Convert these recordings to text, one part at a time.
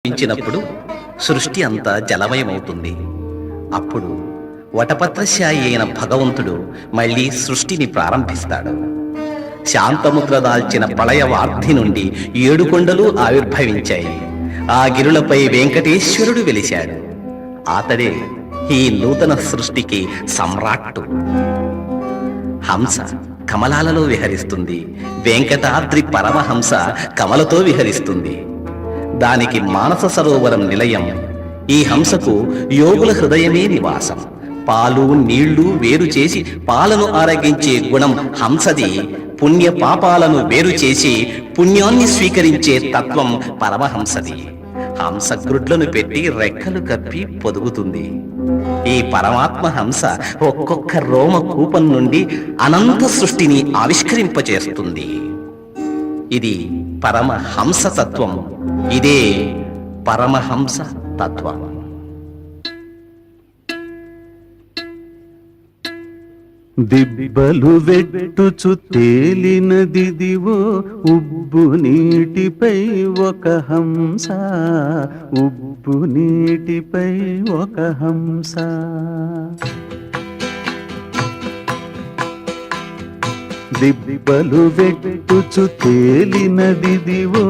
పెంచినప్పుడు సృష్టి అంతా జలమయమవుతుంది. అప్పుడు వటపత్రశాయి అయిన భగవంతుడు మళ్ళీ సృష్టిని ప్రారంభిస్తాడు. శాంతముద్ర దాల్చిన ప్రళయ వార్ధి నుండి 7 కొండలు ఆవిర్భవించాయి. ఆ గిరులపై వెంకటేశ్వరుడు వెలిశాడు. అతడే ఈ నూతన సృష్టికి సమ్రాట్టు. హంస కమలాలలో విహరిస్తుంది. వెంకటాద్రి పరమహంస కమలతో విహరిస్తుంది. దానికి మానస సరోవరం నిలయం. ఈ హంసకు యోగుల హృదయమే నివాసం. పాలు నీళ్లు వేరు చేసి పాలను ఆరగించే గుణం హంసది. పుణ్య పాపాలను వేరు చేసి పుణ్యాన్ని స్వీకరించే తత్వం పరమహంసది. హంస గ్రుడ్లను పెట్టి రెక్కలు కప్పి పొదుగుతుంది. ఈ పరమాత్మ హంస ఒక్కొక్క రోమ కూపం నుండి అనంత సృష్టిని ఆవిష్కరింపచేస్తుంది. ఇది పరమహంస తత్వం. ఇదే పరమహంస తత్వం. దిబ్బలు వెట్టుచు తేలినదిదివో ఉబ్బు నీటిపై ఒక హంస, ఉబ్బు నీటిపై ఒక హంస. దిబ్బలు వెట్టుచు తేలినదిదివో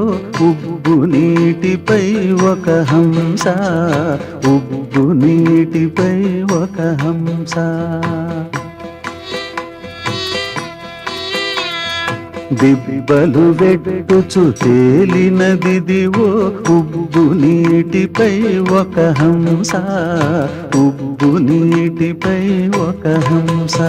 ఉబ్బు నీటిపై ఒక హంస, ఉబ్బు నీటిపై ఒక హంస. దిబ్బలు వెట్టుచు తేలినదిదివో ఉబ్బు నీటిపై ఒక హంస, ఉబ్బు నీటిపై ఒక హంస.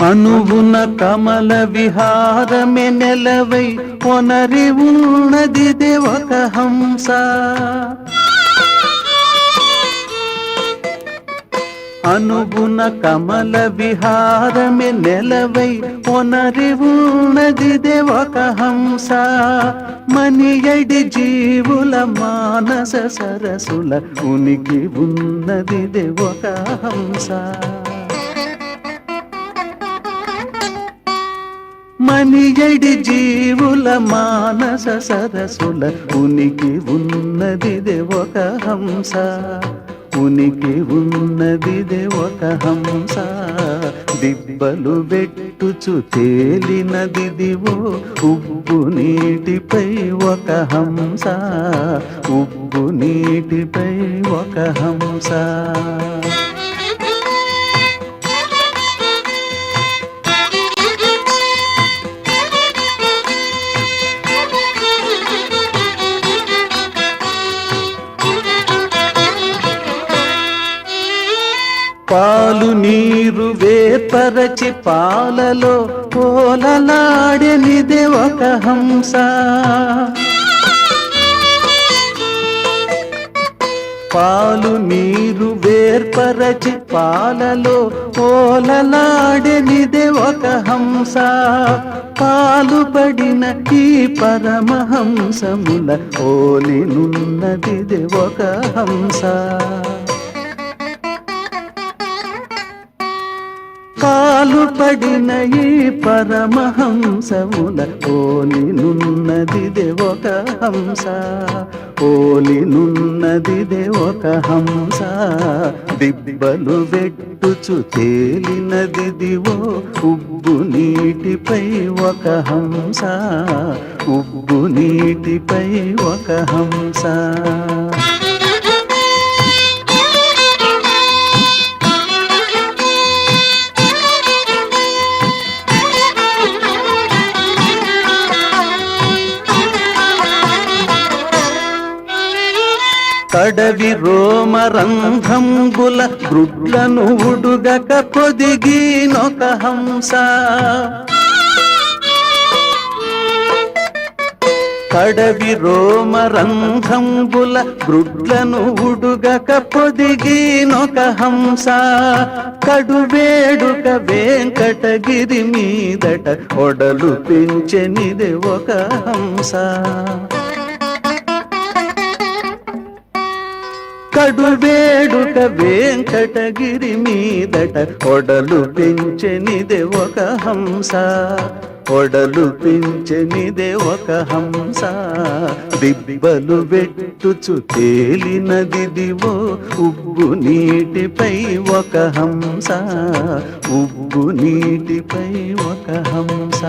అనువున కమల విహారమే నెలవై ఒనరి ఉన్నదిదే ఒక హంస. అనువున కమల విహారమే నెలవై ఒనరి ఉన్నదిదే ఒక హంస. మనియడి జీవుల మానస సరసుల ఉనికి ఉన్నదిదే ఒక హంస. మనియడి జీవుల మానస సరసుల ఉనికి ఉన్నదిదే ఒక హంస, ఉనికి ఉన్నదిదే ఒక హంస. దిబ్బలు వెట్టుచు తేలినదిదివో ఉబ్బు నీటిపై ఒక హంస, ఉబ్బు నీటిపై ఒక హంస. పాలు నీరు వేపరచి పాలలో పోలలాడెనిదే ఒక హంస. పాలు నీరు వేర్పరచి పాలలో పోలలాడెనిదే ఒక హంస. పాలు పడిన ఈ పరమహంసముల ఓలినున్నదిదే ఒక హంస. పాలు పడిన ఈ పరమహంసముల ఓలినున్నదిదే ఒక హంస, ఓలినున్నదిదే ఒక హంస. దిబ్బలు వెట్టుచు తేలినదిదివో ఉబ్బు నీటిపై ఒక హంస, ఉబ్బు నీటిపై ఒక హంస. కడవి రోమరంధ్రంబుల గ్రుడ్లను ఉడుగక పొదిగినొక హంస. కడవి రోమరంధ్రంబుల గ్రుడ్లను ఉడుగక పొదిగినొక హంస. కడువేడుక వెంకటగిరి మీదట ఒడలు పెంచెనిదే ఒక హంస. కడువేడుక వెంకటగిరి మీదట ఒడలు పెంచెనిదే ఒక హంస, ఒడలు పెంచెనిదే ఒక హంస. దిబ్బలు వెట్టుచు తేలినదిదివో ఉబ్బు నీటిపై ఒక హంస, ఉబ్బు నీటిపై ఒక హంస.